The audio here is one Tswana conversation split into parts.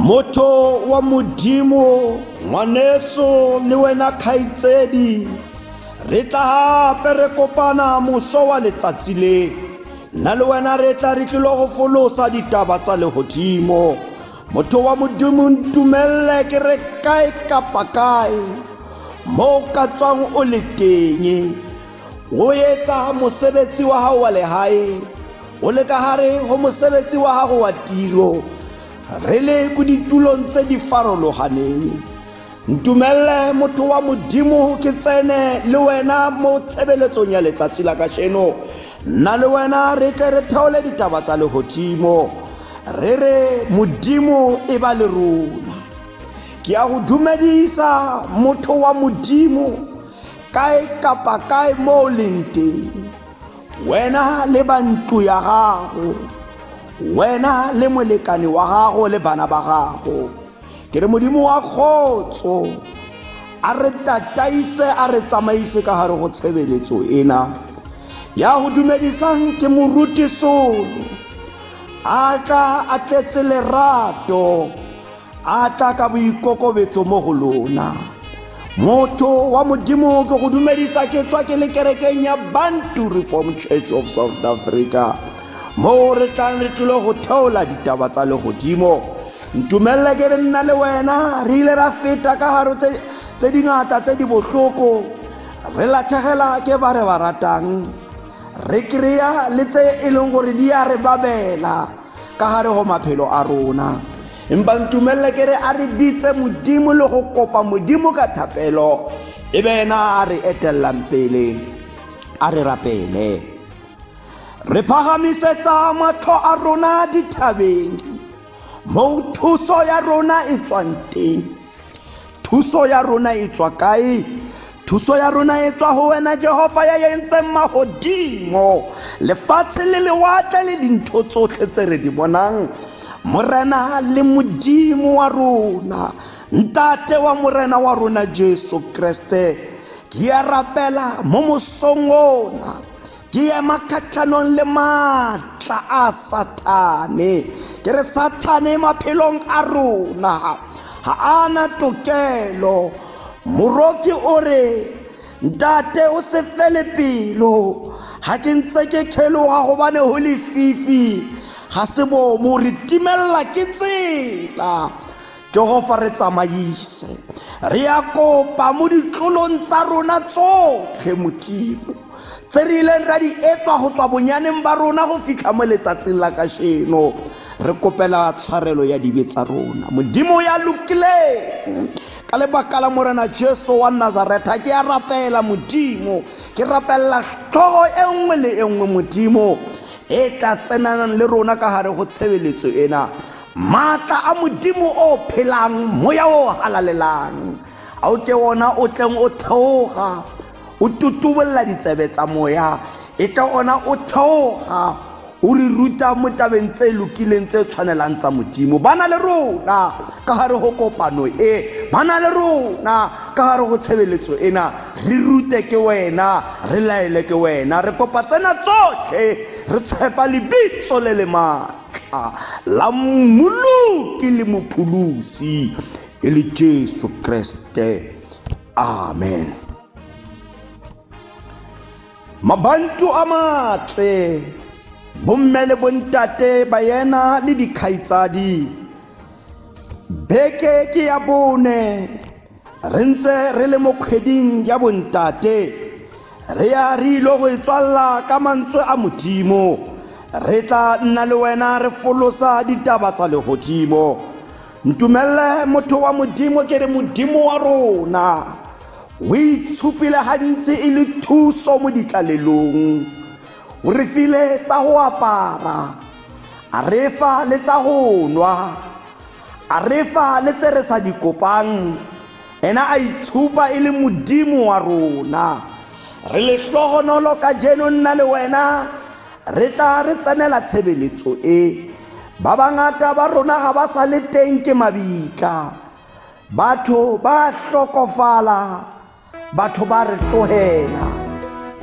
Motho wa modimo ngwaneso le wena khaitsedi re tla hape re kopana moso wa letsatsi le nna le wena re tla re tlilo go folosa ditaba tsa lehodimo. Motho wa modimo ntumelle ke re kae kapa kae mo ka tswang o le teng o etsa mosebetsi wa hao wa lehae o le ka hare ho mosebetsi wa hao wa tiro re le go ditulong tse di farologaneng. Ntumelle motho wa modimo ke tsene le wena mo tshebeletsong ya letsatsi la kasheno nna le wena re ke re theole ditaba tsa lehodimo re re modimo e ba le rona. Ke a go dumedisa motho wa modimo kae kapa kae mo leng teng, wena le bantu ya gago, wena le molekane wa gago le bana ba gago. Ke re modimo wa khotso a re tataise a re tsamaise ka hare go tshebeletso ena ya go dumedisang ke moruti solo a tla a tletse lerato a tla ka boikokobetso mo go lona. Motho wa modimo ke go dumedisa ke tswa ke le kerekeng ya Bantu Reformed Church of South Africa mo re tlang re tlilo go theola ditaba tsa lehodimo. Ntumelle ke re nna le wena re ile ra feta ka haro tse dingata tse di bohloko re latlhegela ke ba re ba ratang re kreya le tse e leng gore di a re babela ka hare ho maphelo a rona. Empa ntumelle ke re a re bitse modimo le go kopa modimo ka thapelo e be ena a re etellang pele a re rapele re phagamisetsa matlho a rona dithabeng mo thuso ya rona e tswang teng. Thuso ya rona e tswa kae? Thuso ya rona e tswa ho wena Jehova ya yentseng mahodimo lefatshe le lewatle le dintho tsotlhe tse re di bonang. Morena le modimo wa rona, ntate wa morena wa rona Jesu Kriste, ke a rapela mo mosong ona ke ema kgatlhanong le matla a Satane. Ke re Satane maphelong a rona ha ana tokelo. Moroki o re ntate o se fele pelo ha ke ntse ke kheloga gobane ho lefifi ha se bo mo re timella ke tsela. Jehova re tsamaise re a kopa mo ditlolong tsa rona tsotlhe modimo tse re ileng ra di etswa go tswa bonyaneng ba rona go fitlha mo letsatsing la kasheno. Re kopela tshwarelo ya dibe tsa rona modimo ya lokileng ka lebaka la morena Jesu wa Nazareta. Ke a rapela modimo, ke rapella tlhogo e nngwe le e nngwe modimo e tla tsenanang le rona ka hare go tshebeletso ena. Matla a modimo o phelang moya o halalelang a o ke ona o tleng o theoga o tutubolla ditsebe tsa moya e tla ona o theoga o re ruta mo tabeng tse lokileng tse tshwanelang tsa modimo. Bana le rona ka hare go kopano e, bana le rona ka hare go tshebeletso ena re rute ke wena re laele ke wena. Re kopa tsena tsotlhe re tshepa lebitso le le matla la mmoloki le mopholosi e le Jesu Kriste, amen. Mabantu a matle bomme le bontate ba yena le dikhaitsadi beke ke ya bone re ntse re le mo kgweding ya bontate re ya re ilo go etswalla ka mantswe a modimo. Re tla nna le wena re folosa ditaba tsa lehodimo. Ntumelle motho wa modimo ke re modimo wa rona o itshupile gantsi e le thuso mo ditlalelong. O re file tsa go apara, a re fa le tsa go nwa, a re fa le tse re sa di kopang. Ena a itshupa e le modimo wa rona. Re le hlogonolo ka jeno nna le wena re tla re tsenela tshebeletso e. Ba bangata ba rona ga ba sa le teng ke mabitla, batho ba hlokofala, batho ba re tlogela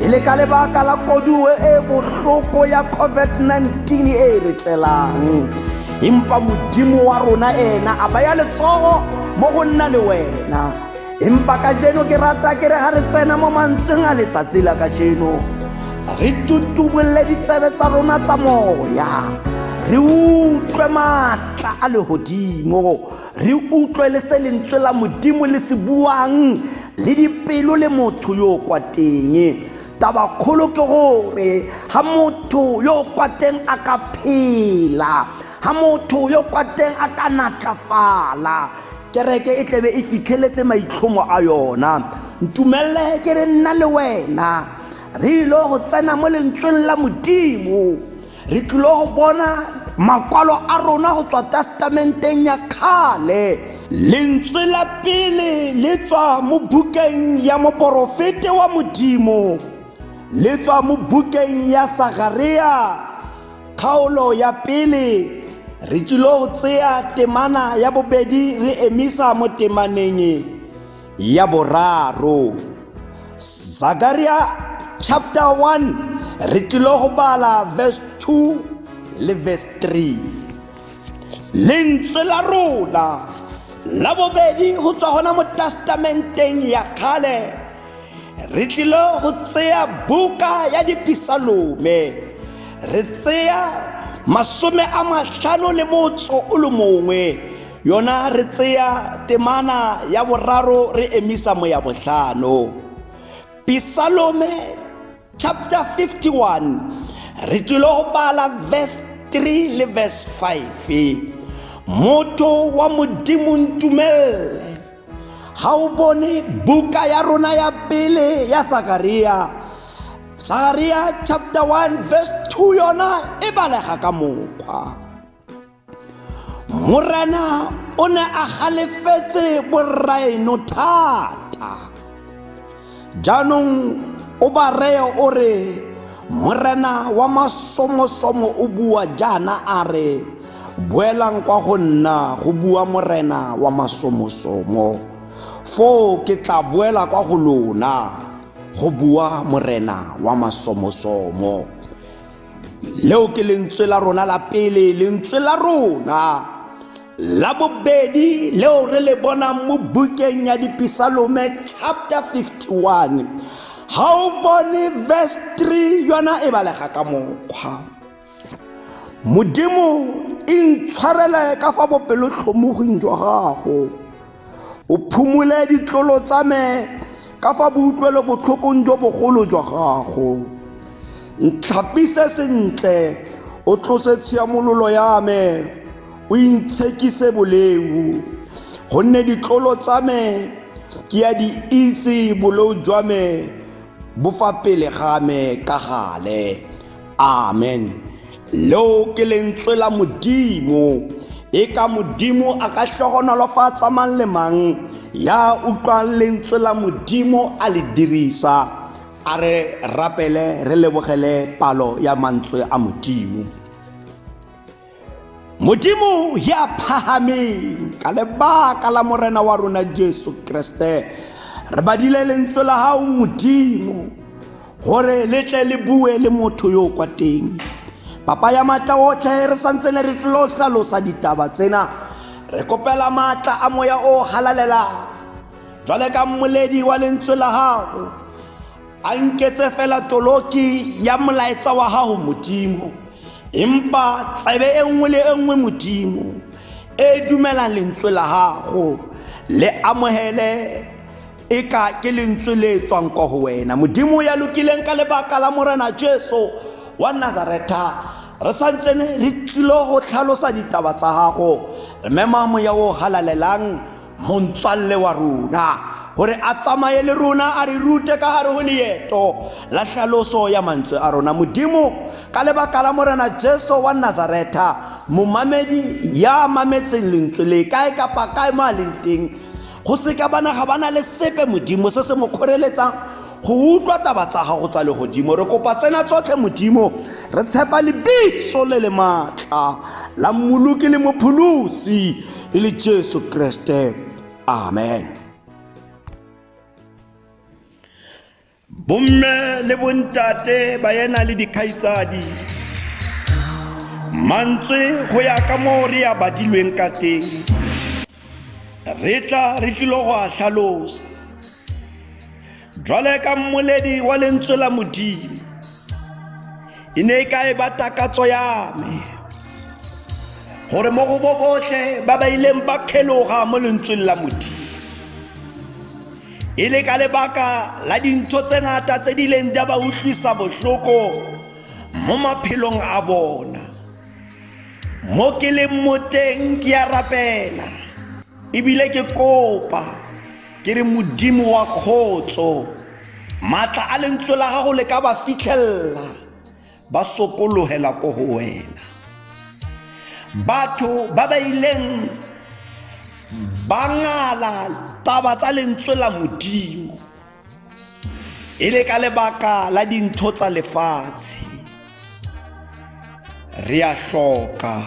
e le ka lebaka la koduwe e bohloko ya COVID-19 e re tlelang. empa modimo wa rona ena a baya letsogo mo go nna le wena. Empa ka jeno ke rata ke re ha re tsena mo mantsweng a letsatsi la ka jeno, re tutumolle ditsebe tsa rona tsa moya, re utlwe matla a lehodimo, re utlwe le se lentswe la modimo le se buang le dipelo le motho yo kwa teng. Taba kgolo ke gore ha motho yo kwa teng a ka phela, ha motho yo kwa teng a ka natlafala, kereke e tlebe e fitlheletse maitlhomo a yona. Ntumelle ke re nna le wena re ilo go tsena mo lentsweng la modimo, re tlilo go bona makwalo a rona go tswa testamenteng ya kgale. Lentswe la pele le tswa mo bukeng ya moporofete wa modimo, le tswa mo bukeng ya Zechariah kgaolo ya pele. Re tlilo go tseya temana ya bobedi re emisa mo temaneng ya boraro. Zechariah chapter 1 re tlilo go bala verse 2 le verse 3. Lentswe la rona la bobedi go tswa gona mo testamenteng ya kgale, re tlilo go tseya buka ya dipisalome, re tseya 51 yona, re tseya temana ya boraro re emisa mo ya bohlano. Pisalome chapter 51 re tlilo go bala verse 3 le verse 5. Motho wa modimo ntumelle, ha o bone buka ya rona ya pele ya Zechariah chapter 1 verse 2 yona e balega ka mokgwa. Morena o ne a galefetse borraeno thata, jaanong o ba reye o re morena wa masomosomo o bua jaana a re, boelang kwa go nna go bua morena wa masomosomo, fo ke tla boela kwa go lona go bua morena wa masomosomo. Leo ke lentswe la rona la pele, lentswe la rona la bobedi leo re le bona mo bukeng ya dipisalome chapter 51. Ha o bone verse 3 yona e balega ka mokgwa. Modimo intshwarele ka fa bopelotlhomogong jwa gago, o phumule ditlolo tsa me ka fa boutlwelo botlhokong jo bogolo jwa gago. Ntlhapise sentle, o tlose tshiamololo ya me, o intshekise boleu, gonne ditlolo tsa me ke ya di itse, boleu jwa me bo fa pele ga me ka gale. Amen. Leo ke lentswe la modimo, e ka modimo a ka hlogonolofatsa mang le mang ya utlwang lentswe la modimo a le dirisa. A re rapele re lebogele palo ya mantswe a modimo. Modimo ya phahame ka lebaka la morena wa rona Jesu Kriste, re badile lentswe la hao modimo gore le tle le bue le motho yo kwa teng. Papa ya matla otlhe, re santsene re tlo hlalosa ditaba tsena, re kopela matla a moya o halalela jwale ka mmoledi wa lentswe la hao a nketse fela toloki ya molaetsa wa hao modimo, empa tsebe e nngwe le e nngwe modimo e dumelang lentswe la hao le amohele e ka ke lentswe le tswang kwa ho wena modimo ya lokileng ka lebaka la morena Jesu wa Nazareta. Re santsene re tlilo go tlhalosa ditaba tsa gago, re mema moya o halalelang montswalle wa rona gore a tsamaye le rona a re rute ka hare ho leeto la hlaloso ya mantswe a rona modimo ka lebaka la morena Jesu wa Nazareta, momamedi ya mametseng lentswe le kae kapa kae mo a leng teng, go se ka bana ga bana le sepe modimo se se mo kgoreletsang go utlwa taba tsa gago tsa legodimo. Re kopa tsena tsotlhe modimo, re tshepa lebitso le le matla la mmoloki le mopholosi e le Jesu Kriste. Amen. Bomme le bontate ba yena le dikhaitsadi, mantswe go ya ka mo re a badilweng ka teng re tlilo go a hlalosa jwale ka mmoledi wa lentswe la Modimo e ne ka e ba takatso ya me gore mo go botlhe ba ba ileng ba kgeloga mo lentsweng la Modimo e le ka lebaka la dintho tse ngata tse di leng di ba utlwisa bohloko mo maphelong a bona mo ke leng moteng ke a rapela ebile ke kopa ke re Modimo wa khotso matla a lentswe la gago le ka ba fitlhella ba sokolohela ko go wena batho ba ba ileng ba ngala taba tsa lentswe la Modimo e le ka lebaka la dintho tsa lefatshe re a hloka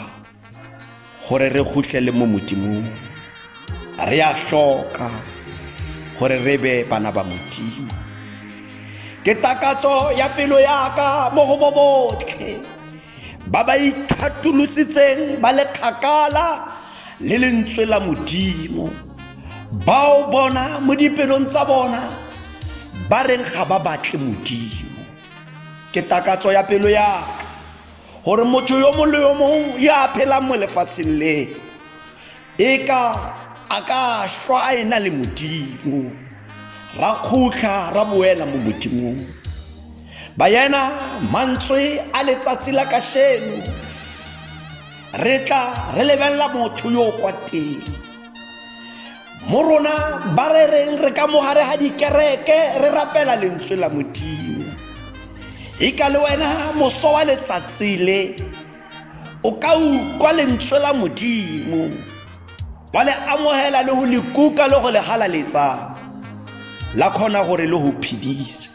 gore re khutlele mo Modimong re a hloka gore re be bana ba Modimo ke takatso ya pelo ya ka mo go botlhe ba ba ithatolositseng ba le kgakala le lentswe la Modimo bao bona mo dipelong tsa bona ba reng ga ba batle Modimo ke takatso ya pelo ya ka gore motho yo mongwe le yo mongwe ya phela mo lefatsheng le e ka a ka shwa a ena le Modimo ra khutla ra boela mo Modimong ba yena mantswe a letsatsi la kasheno re tla re lebella motho yo kwa teng mo rona ba re reng re ka mogare ha dikereke re rapela lentswe la Modimo e ka le wena moso wa letsatsi le o ka ukwa lentswe la Modimo wa le amohela le ho le kuka le go le halaletsa la khona gore le ho phidisa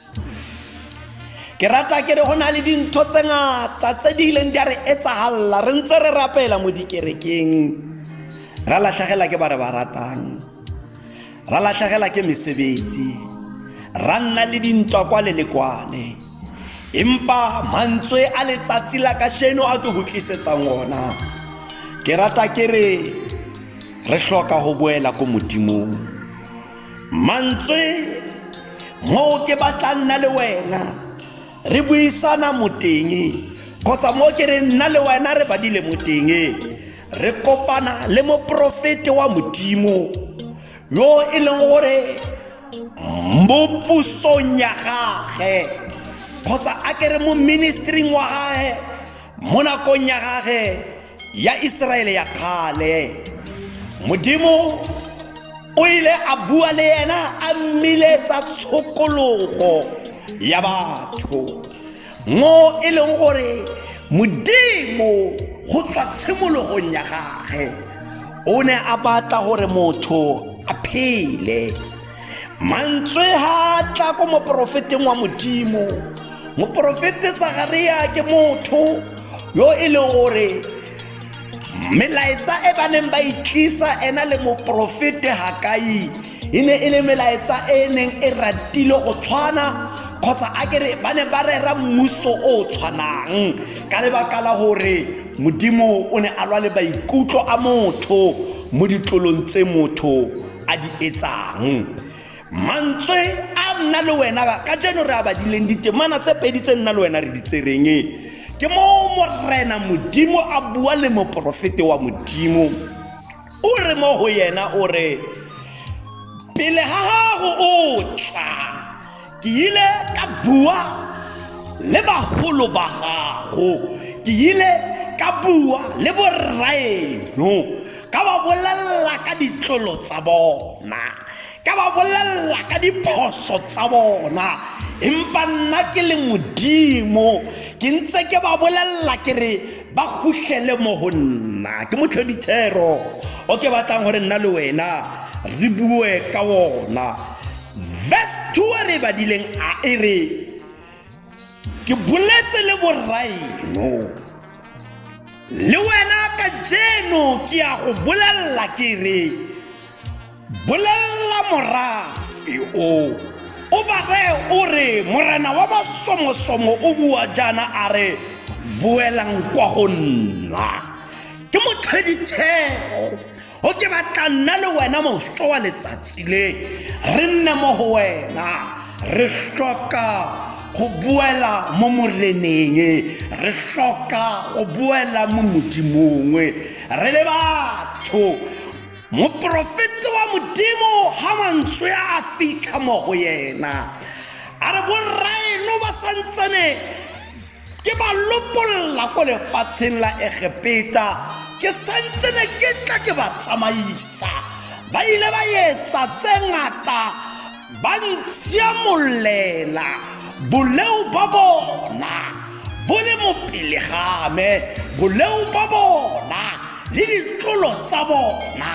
ke rata ke re go na le dintho tse ngata tse di ileng di a re etsagalla re ntse re rapela mo dikerekeng ra latlhagela ke ba re ba ratang ra latlhagela ke mesebetsi ra nna le dintwa kwa le lekwane empa mantswe a letsatsi la kasheno a go tlisetsang ona ke rata ke re hloka go boela ko Modimong mantswe mo ke batlang nna le wena re buisana moteng kgotsa mo ke re nna le wena re badile moteng re kopana le mo profete wa Modimo yo e leng gore mo pusong ya gage kgotsa a ke re mo ministering wa gage mo nakong ya gage ya Israele ya kgale Modimo o ile a bua le yena a mmiletsa tshokologo ya batho mo e leng gore Modimo go tswa tshimologong ya gage o ne a batla gore motho a phele mantswe ha tla ko mo profeteng wa Modimo mo profete Zechariah ke motho yo e leng gore melaetsa e baneng ba itlisa ena le mo profete Hakai ine e le melaetsa e neng e ratile go tshwana kgotsa a kere ba ne ba rera mmuso o tshwanang ka lebaka la gore Modimo o ne a lwa le baikutlo a motho mo ditlolong tse motho a di etsang mantswe a nna le wena ka jeno re a badileng ditemana tse pedi tse nna le wena re di tsereng ke mo morena Modimo a bua le mo profete wa Modimo o re mo go yena o re pele ha gago o tla ke ile ka bua le bagolo ba gago ke ile ka bua le borraeno ka ba bolella ka ditlolo tsa bona ka ba bolella ka diphoso tsa bona empa nna ke le Modimo ke ntse ke ba bolella ke re ba khutlele mo go nna ke motlhodithero o ke batlang gore nna le wena re bue ka wona verse 2 re badileng a e re ke boletse le borraeno le wena ka jeno ke a go bolella ke re bolella morafi o ba re o re morena wa masomosomo o bua jana a re Boelang Kwa Moreneng ke motlheditheo o ke batla nna le wena moso wa letsatsi le re nne mo go wena re hloka go buela mo Moreneng re hloka go buela mo Modimong re le batho moprofete wa Modimo ha mantswe a fika mo go yena a re borraeno ba santsane ke ba lopolla ko lefatsheng la Egepeta ke santsane ke tla ke ba tsamaisa ba ile ba etsa tse ngata ba ntsiamolela boleu ba bona bo le mopele game boleu ba bona le ditlolo tsa bona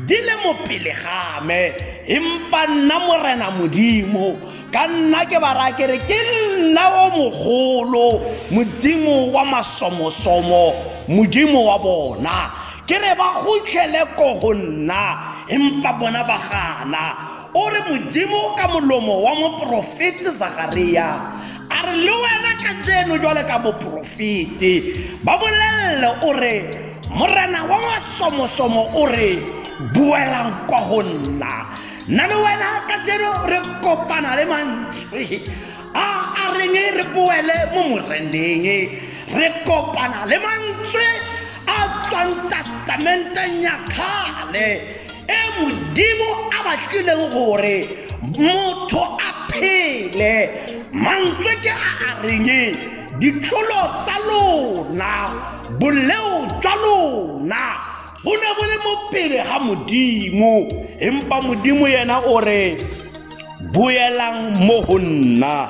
di le mopele game empa nna Morena Modimo ka nna ke ba ra ke re ke nna o mogolo Modimo wa masomosomo Modimo wa bona ke re ba gotlhele ko go nna empa bona ba gana o re Modimo ka molomo wa moprofete Zechariah a re le wena ka jeno jwale ka moprofete ba bolelle o re Morena wa masomosomo o re Boelang Kwa Moreneng nna le wena ka jeno re kopana le mantswe a reng re boele mo Moreneng re kopana le mantswe a tswang testamenteng ya kgale Modimo a batlileng gore motho a phele mantswe ke a reng ditlolo tsa lona boleu jwa lona bo ne bo le mo pele ga Modimo empa Modimo yena o re boelang mo go nna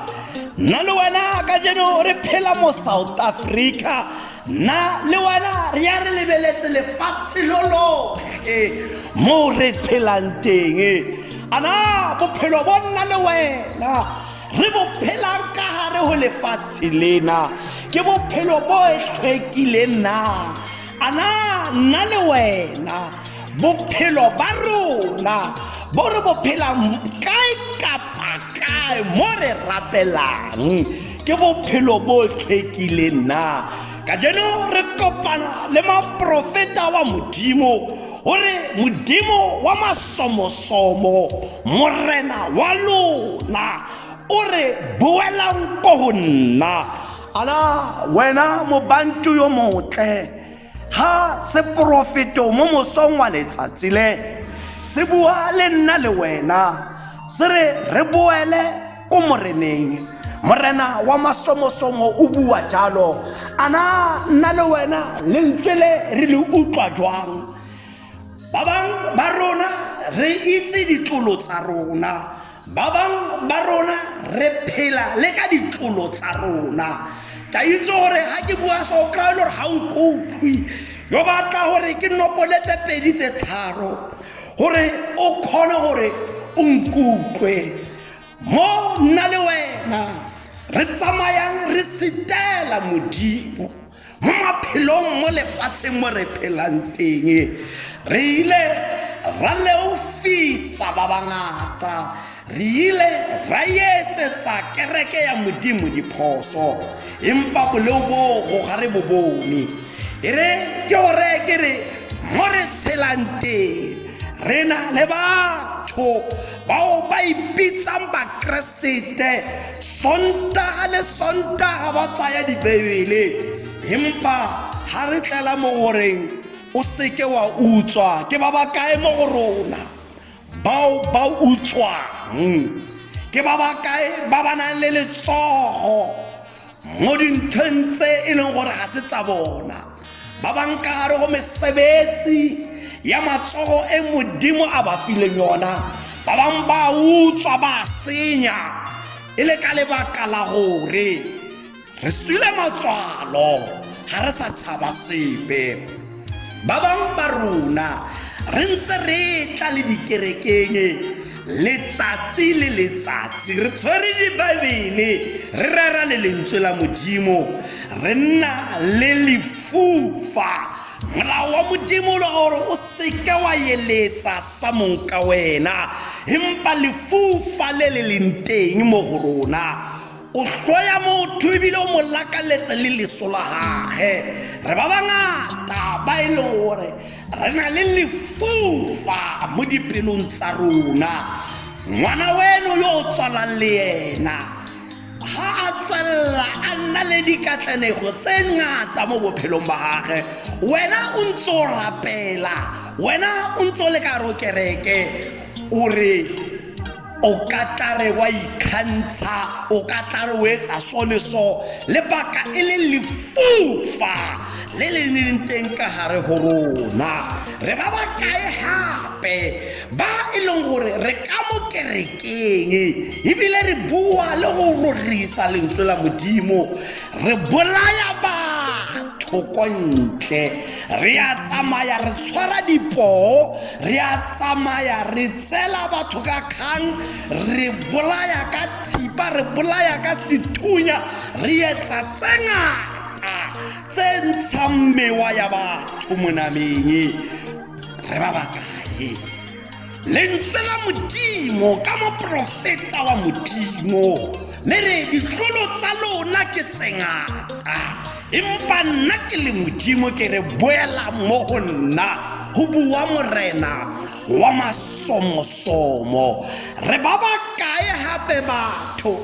nna le wena ka jeno re phela mo South Africa na le wena re ya re lebeletse lefatshe lotlhe mo re phelang teng ana bophelo bo nna le wena re bo phelang ka gare go lefatshe lena ke bophelo bo hlwekileng na ana nna le wena bophelo ba rona bo re bo phelang kae kapa kae mo re rapelang ke bophelo bo hlwekileng na ka jeno re kopana le maprofeta wa Modimo gore Modimo wa masomosomo Morena wa lona o re Boelang Kwa Moreneng ala wena mo Bantu yo motle ha se profeto mo mosong wa letsatsi le se bua le nna le wena se re boele ko Moreneng Morena wa masomosomo o bua jalo ana nna le wena le ntswele re le utlwa jwang ba bang ba rona re itse ditlolo tsa rona ba bang ba rona re phela le ka ditlolo tsa rona ka itse gore ha ke bua so ka le ha nkutlwi yo batla gore ke nopoletse pedi tse tharo gore o khone gore o nkutlwe mo nna le wena re tsamayang re sitela Modimo mo maphelong mo lefatsheng mo re phelang teng re ile ra le ofisa ba bangata re ile ra etsetsa kereke ya Modimo diphoso empa boleu bo go ga re bo bone ere ke gore ke re mo re tshelang teng re na le batho bao ba ipitsang ba Kriste sontaga le sontaga ba tsaya dibebele empa ha re tlela mo goreng o seke wa utswa ke ba ba kae mo go rona bao ba utswang ke ba ba kae ba ba nang le letsogo mo dinthong tse e leng gore ga se tsa bona ba bang ka gare go mesebetsi ya matsogo e Modimo a ba fileng yona ba bang ba utswa ba senya e le ka lebaka la gore re swile matswalo ga re sa tshaba sepe ba bang ba rona re ntse re tla le dikerekeng letsatsi le letsatsi re tshwere dibabele re rera le lentswe la Modimo re nna le lefufa molao wa Modimo le gore o seke wa yeletsa sa monka wena empa lefufa le le leng teng mo go rona o hloya motho ebile o mo lakaletse le leso la gage. Re ba bangata ba e leng gore re na le lefufa mo dipelong tsa rona. Ngwana weno yo o tswalang le yena ha a tswella a nna le dikatlanego tse ngata mo bophelong ba gage, wena o ntse o rapela, wena o ntse o le ka re o kereke o re o ka tla re wa ikgantsha, o ka tla re o etsa so le so, lebaka e le lefufa le le leng teng ka gare go rona. Re ba bakae gape ba e leng gore re ka mo kerekeng ebile re bua le go rorisa lentswe la Modimo, re bolaya batho ko ntle, re a tsamaya re tshwara dipoo, re a tsamaya re tsela batho ka kgang, re bolaya ka thipa, re bolaya ka sethunya, re etsa tse ngata tse ntshang mewa ya batho mo nameng. Re ba bakae lentswe la Modimo ka moprofeta wa Modimo le re ditlolo tsa lona ke tse ngata, empa nna ke le Modimo ke re boela mo go nna, go bua Morena wa masomosomo. Re ba bakae gape batho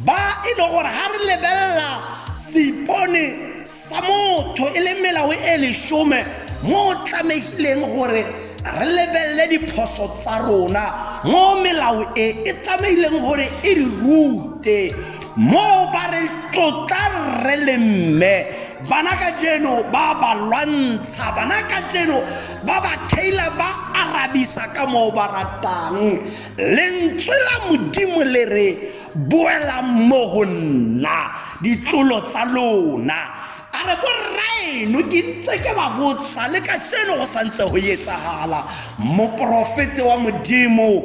ba e le gore ga re lebelela seipone sa motho e le melao e lesome mo tlamehileng gore re lebelele diphoso tsa rona, mo melao e tlamehileng gore e re rute, mo ba re tlotla re le mme. Bana ka jeno ba ba lwantsha, bana ka jeno ba ba theila ba arabisa ka mo ba ratang. Lentswe la Modimo le re boela mo go nna ditlolo tsa lona. A re borraeno ke ntse ke ba botsa le ka seno go santse go etsagala. Moprofete wa Modimo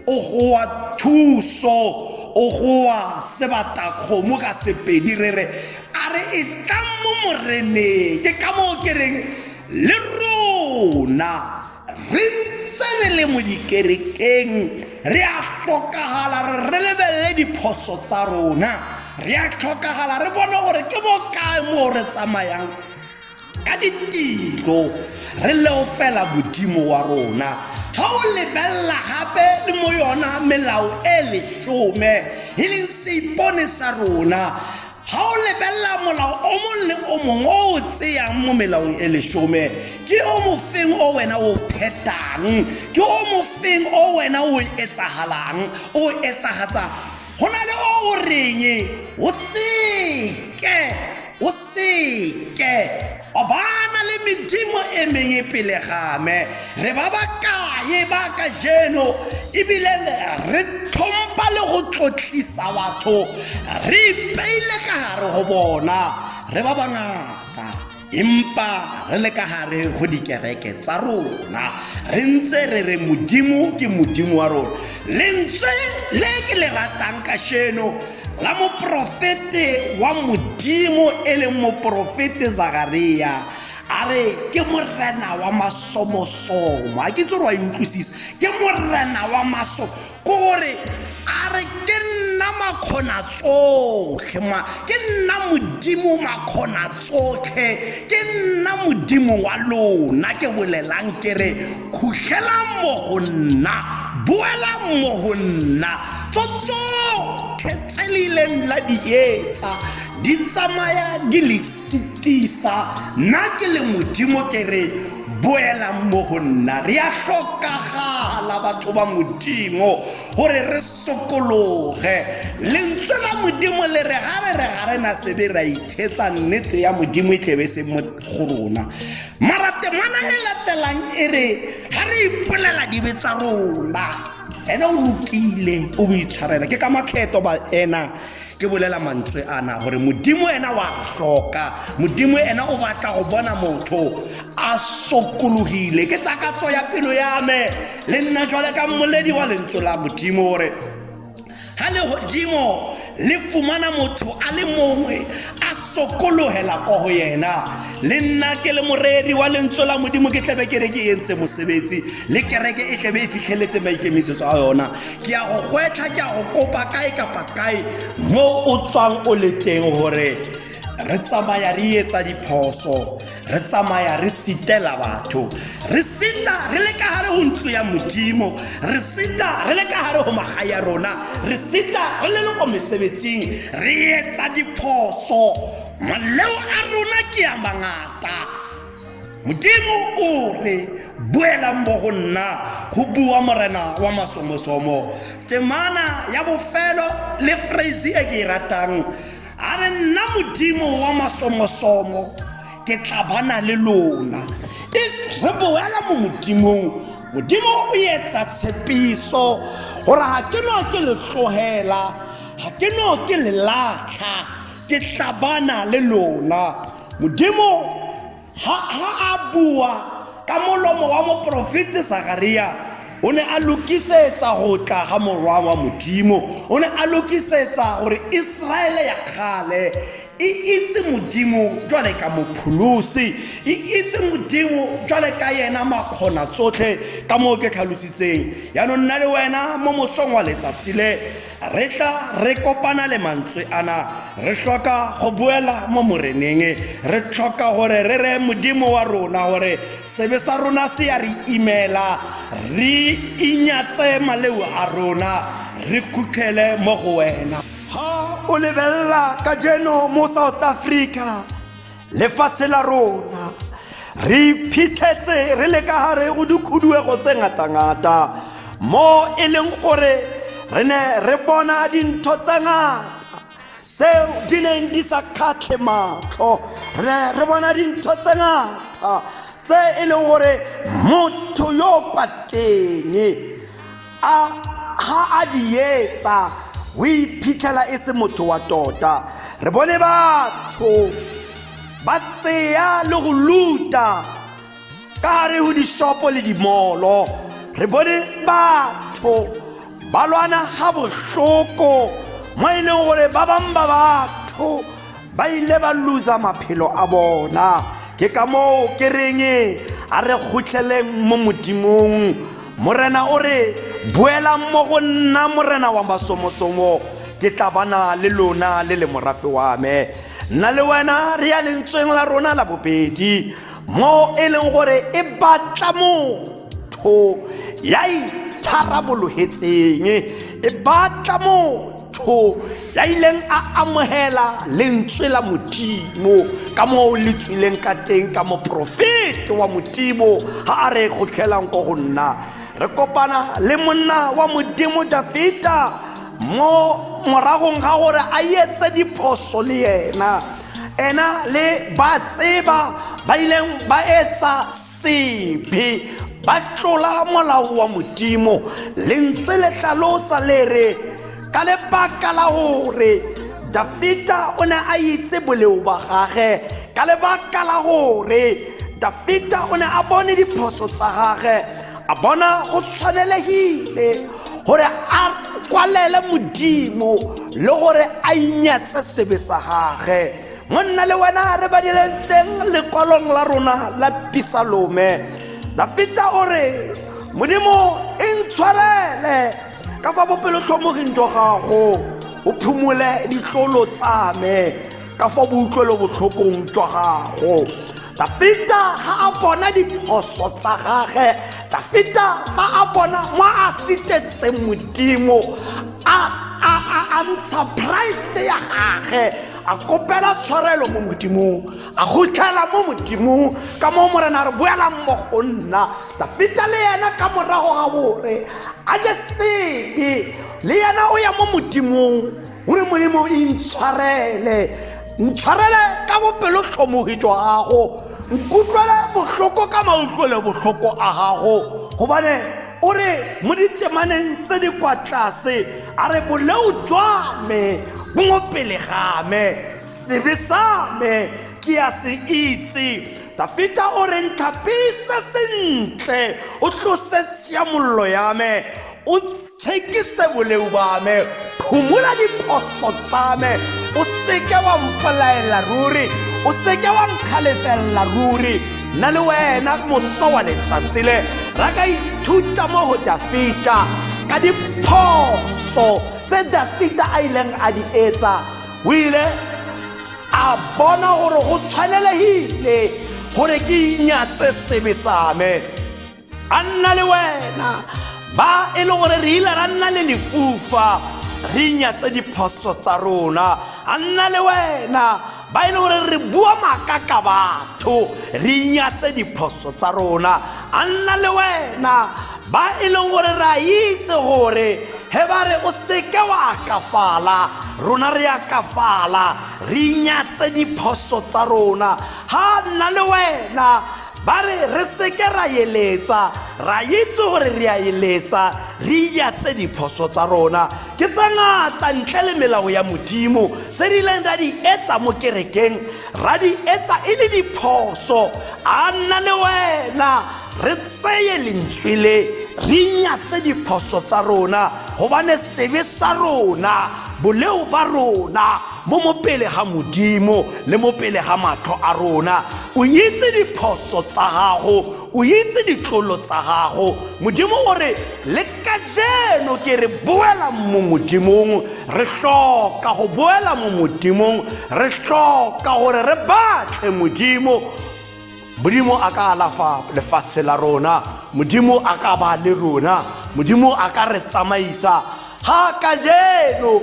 o goa thuso, o goa sebatakgomo ka sepedi, re re a re e tla mo moreneng. Ke ka moo ke reng le rona re ntse re le mo dikerekeng re a tlhokagala re lebelele diphoso tsa rona, re a tlhokagala re bone gore ke mo kae mo re tsamayang ka ditiro re leofela Modimo wa rona. Ga o lebelela gape le mo yona melao e lesome e leng seipone sa rona, ga o lebelela molao o mongwe le o mongwe o tseyang mo melaong e lesome, ke o mofeng o wena o phetang, ke o mofeng o wena o etsagalang, o etsagatsa. Go na le o reng o seke o bana le medimo e mengwe pele game. Re ba bakae ba ka jeno ebile re tlhompha le go tlotlisa batho, re ipeile ka gare go bona. Re ba bangata empa re le ka gare go dikereke tsa rona, re ntse re re Modimo ke Modimo wa rona. Lentswe le ke le ratang ka sheno la moprofete wa Modimo e leng moprofete Zechariah, a re ke morena wa masomosomo. A ke tsore wa utlwisisa, ke morena wa maso kore a re ke nna makgona tsotlhe, ke nna Modimo makgona tsotlhe, ke nna Modimo wa lona. Ke bolelang ke re khutlela mo go nna, boela mo go nna. Tsotso ketselileng la di etsa di tsamaya di le sitisa, nna ke le Modimo ke re boela mo go nna. Re a tlhokagala batho ba Modimo gore re sokologe. Lentswe la Modimo le re ga re na sebe ra ithetsa nnete ya Modimo e tlebe se mo go rona. Mara temana e latelang e re ga re ipolela dibe tsa rona, ena o lokile o boitshwarela. Ke ka makgetho ba ena ke bolela mantswe ana gore Modimo ena wa hloka, Modimo ena o batla go bona motho a sokologile. Ke takatso ya pelo ya me le nna jwale ka mmoledi wa lentswe la Modimo gore ha le godimo le fumana motho a le mongwe a sokolohela ko go yena. Le nna ke le moreri wa lentswe la Modimo ke tlebe ke re ke entse mosebetsi le kereke e tlebe e fitlheletse maikemisetso a yona. Ke a go gwetla, ke a go kopa kae kapa kae mo o tswang o le teng gore re tsamaya re etsa diphoso, re tsamaya re sitela batho, re sita re le ka hare ho ntlo ya Modimo, re sita re le ka hare ho magae ya rona, re sita re le go mesebetsing, re etsa diphoso. Maleo a rona ke a mangata. Modimo o re buela mo go nna go bua morena wa masomosomo. Temana ya bofelo le phrase e ke ratang, a re nna Modimo wa masomosomo ke tla bana le lona. If re boela mo Modimong, Modimo o etsa tshepiso gore ha ke no ke le tlogela, ha ke no ke le latlha, ke tla bana le lona. Modimo ha a bua ka molomo wa moprofete Zechariah, o ne a lokisetsa go tla ga morwa wa Modimo, o ne a lokisetsa gore Israele ya kgale e itse Modimo jwale ka mopholosi, e itse Modimo jwale ka yena makgona tsotlhe ka mo ke tlhalositseng. Yaanong nna le wena mo mosong wa letsatsi le re tla re kopana le mantswe ana, re hloka go buela mo moreneng, re tlhoka gore re re Modimo wa rona gore sebe sa rona se ya re imela, re inyatse maleo a rona, re khutlele mo go wena. Ha o lebella ka jeno mo South Africa, lefatshe la rona re phitlhetse re le ka hare go dikhuduego tse ngata-ngata mo e leng gore re ne re bona dintho tse ngata tseo di neng di sa kgatlhe matlho, re ne re bona dintho tse ngata tse e leng gore motho yo kwa teng ha a di etsa o iphitlhela e se motho wa tota. Re bone batho ba tseya le go luta ka gare go dishopo le dimolo, re bone batho ba lwana ga bohloko mo e leng gore ba bang ba batho ba ile ba losa maphelo a bona. Ke ka moo ke reng a re khutleleng mo Modimong. Morena o re buela mo go nna morena wa masomosomo, ke tla bana le lona le le morafe wa me. Nna le wena re ya lentsweng la rona la bobedi mo e leng gore e batla motho ya itharabologeletseng, e batla motho ya ileng a amohela lentswe la Modimo ka mo le tswileng ka teng ka moprofete wa Modimo ha a re khutlhelang ko go nna. Re kopana le monna wa Modimo Davida mo moragong ga gore a etse diphoso le ena le ba tseba ba ileng ba etsa sebe, ba tlola molao wa Modimo. Lentswe le hlalosa le re ka lebaka la gore Davida o ne a itse boleo ba gage, ka lebaka la gore Davida o ne a bone diphoso tsa gage, a bona go tshwanelegile gore a kwalele Modimo le gore a inyatse sebe sa gage. Monna le wena re badileng teng lekwalong la rona la Pisalome, Davida o re Modimo intshwarele ka fa bopelotlhomogeng jwa gago, o phumole ditlolo tsa me ka fa boutlwelo botlhokong jwa gago. Davida ha a bona diphoso tsa gage, Davida fa a bona mo a sitetseng Modimo a ntsha pride ya gage, a kopela tshwarelo mo Modimong, a gutlela mo Modimong ka mo morena re boelang mo go nna. Davida le yena ka morago ga bore a je sebe, le yena o ya mo Modimong gore Modimo ntshwarele ka bopelotlhomogi jwa gago, nkutlwele bohloko ka mautlwele bohloko a gago, gobane o re mo ditemaneng tse di kwa tlase a re boleu jwa me bo mo pele ga me, sebe sa me ke a se itse. Davida o re ntlhapise sentle, o tlose tshiamollo ya me, o tshekise boleu ba me, phumula diphoso tsa me, o seke wa mpolaela ruri, o seke wa nkgalefella ruri. Nna le wena moso wa letsatsi le ra ka ithuta mo go Davida ka diphoso tse Davida a ileng a di etsa. O ile a bona gore go tshwanelehile gore ke inyatse sebe same. A nna le wena ba e le gore re ile ra nna le lefufa re inyatse diphoso tsa rona. A nna le wena ba e le gore re bua maaka ka batho re inyatse diphoso tsa rona. A nna le wena ba e leng gore ra itse gore he ba re o seke wa kafala rona re ya kafala re inyatse diphoso tsa rona. Ha nna le wena ba re seke ra yeletsa ra itse gore re a yeletsa re inyatse diphoso tsa rona. Ke tsa ngata ntle le melao ya Modimo se di ileng ra di etsa mo kerekeng ra di etsa e le diphoso. A nna le wena re tseye lentswe le re inyatse diphoso tsa rona gobane sebe sa rona boleo ba rona mo mopele ga Modimo le mopele ga matlho a rona. O itse diphoso tsa gago, o itse ditlolo tsa gago. Modimo gore le ka jeno ke re boela mo Modimong, re hloka go boela mo Modimong, re hloka gore re batle Modimo. Modimo a ka alafa lefatshe la rona, Modimo a ka ba le rona, Modimo a ka re tsamaisa. Ha ka jeno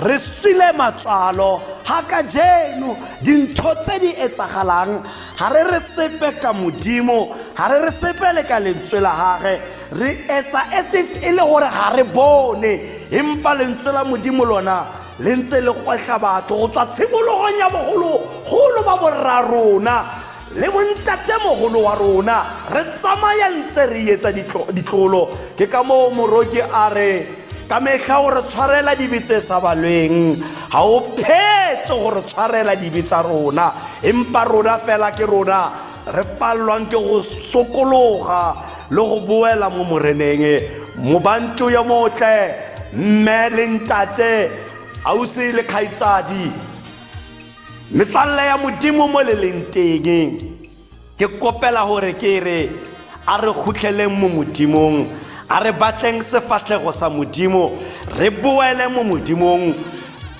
re swile matswalo, ha ka jeno dintho tse di etsagalang ha re sepe ka Modimo, ha re sepe le ka lentswe la gage. Re etsa e le gore ga re bone, empa lentswe la Modimo lona le ntse le gwehla batho go tswa tshimologong ya bogolo ba borra rona le bontatemogolo wa rona. Re tsamaya ntse re etsa ditlolo. Ke ka moo moroki a re ka mehla gore tshwarela dibe tse sa balweng ga o phetse gore tshwarela dibe tsa rona, empa rona fela ke rona re pallwang ke go sokologa le go boela mo moreneng. Mo Bantu ya motle mme le ntate ausi le kgaitsadi metswalle ya Modimo mo le leng teng, ke kopela gore ke re a re khutleleng mo Modimong, a re batleng sefatlhego sa Modimo, re boele mo Modimong.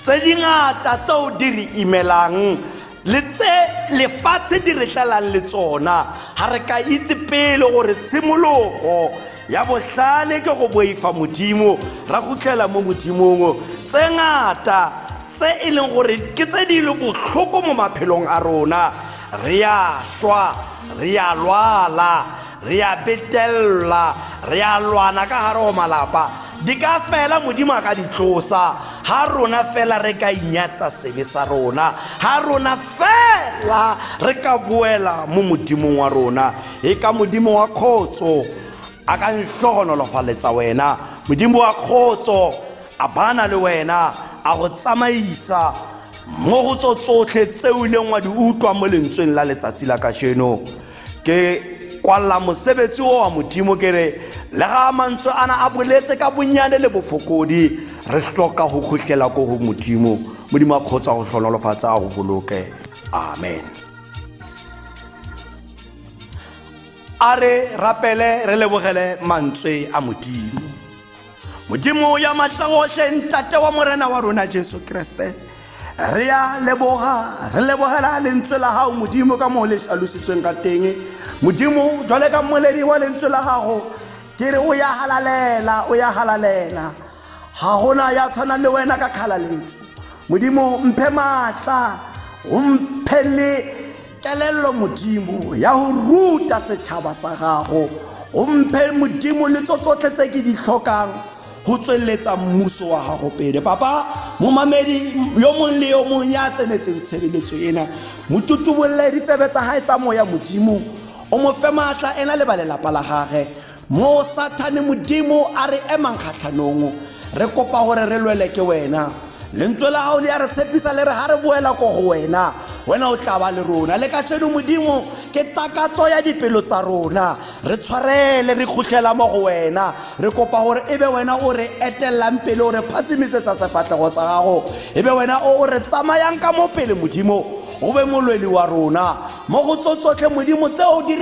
Tse dingata tseo di re imelang le tse lefatshe di re tlalang le tsona ha re ka itse pele gore tshimologo ya bohlale ke go boifa Modimo, ra khutlela mo Modimong. Tse ngata tse e leng gore ke tse di le bohloko mo maphelong a rona, re a shwa, re a lwala, re a betella, re a lwana ka gare go malapa. Di ka fela Modimo a ka di tlosa ha rona fela re ka inyatsa sebe sa rona, ha rona fela re ka boela mo Modimong wa rona. E ka Modimo wa khotso a ka nhlogonolofaletsa wena, Modimo wa khotso a bana le wena, a go tsamaisa mo go tsotlhe tseo ileng wa di utlwa mo lentsweng la letsatsi la kasheno. Ke kwalla mosebetsi wa Modimo ke re le ga mantswe ana a boletse ka bonyane le bofokodi, re hloka go khutlela go Modimo. Modimo a khotsa go hlonolofatsa a go boloke. Amen. Are rapele re lebogele mantswe a Modimo. Modimo ya matlagohle ntate wa morena wa rona Jesu Kriste, re a leboga, re lebogela lentswe la gago Modimo ka mo le hlalositsweng ka teng. Modimo jwale ka moledi wa lentswe la gago ke re o ya halalela, o ya halalela, ga gona ya tshwana le wena ka kgalaletso. Modimo mphe matla, o mphe le kelello Modimo ya go ruta setšhaba sa gago, o mphe Modimo le tsotlhe tse ke di tlhokang go tsweletsa mmuso wa gago pele. Papa, mo mamedi yo mongwe le yo mongwe ya tsenetseng tshebeletso ena, mo tutubolle ditsebe tsa hae tsa moya Modimo, o mo fe matla ena le ba lelapa la gage. Mo Satane Modimo a re emang kgatlhanong, re kopa gore re lwele ke wena. Lentswe la gago le ya re tshepisa le re ha re boela ko go wena, wena o tla ba le rona. Le ka tsheno Modimo ke takatso ya dipelo tsa rona, re tshwarele re khutlela mo go wena. Re kopa gore ebe wena o re etellang pele, o re phatsimisetsa sefatlhego sa gago, ebe wena o re tsamayang ka mo pele Modimo, o be molweli wa rona mo go tsotlhe Modimo tseo di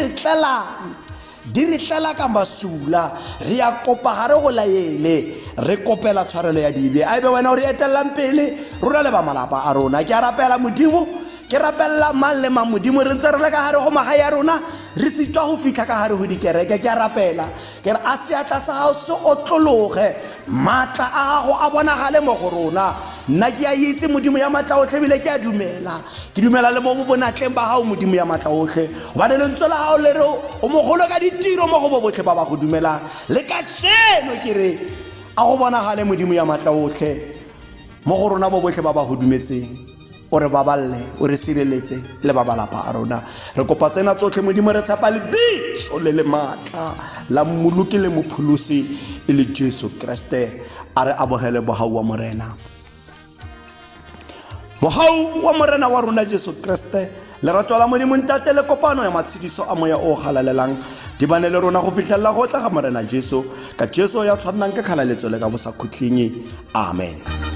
re tlela ka masula. Re a kopa ga re go laele, re kopela tshwarelo ya dibe, a ebe wena o re etellang pele rona le ba malapa a rona. Ke a rapela Modimo ke rapella mang le mang modimo re ntse re le ka hare go magae ya rona re sitwa go fitlha ka hare go dikereke ke a rapela ke re a seatla sa gago se otlologe matla a gago a bonagale mo go rona nna ke a itse modimo ya matla otlhe bile ke a dumela ke dumela le mo bonatleng ba gago modimo ya matla otlhe gobane lentswe la gago le re o mogolo ka ditiro mo go bo botlhe ba ba go dumelang le ka tseno ke re a go bonagale modimo ya matla otlhe mo go rona bo botlhe ba ba go dumetseng o re baballe o re sireletse le ba balapa a rona re kopa tsena tsotlhe modimo re tshepa le bitso le matla la mmoloki le mopholosi e le Jesu Kriste a re abogele bohau wa morena wa rona Jesu Kriste lerato la modimo ntate le kopano ya matshediso a moya o galalelang di bane le rona go fitlhella go tla ga morena Jesu ka Jesu ya tshwanang ka kgalaletso le ka bosa khutlingi amen.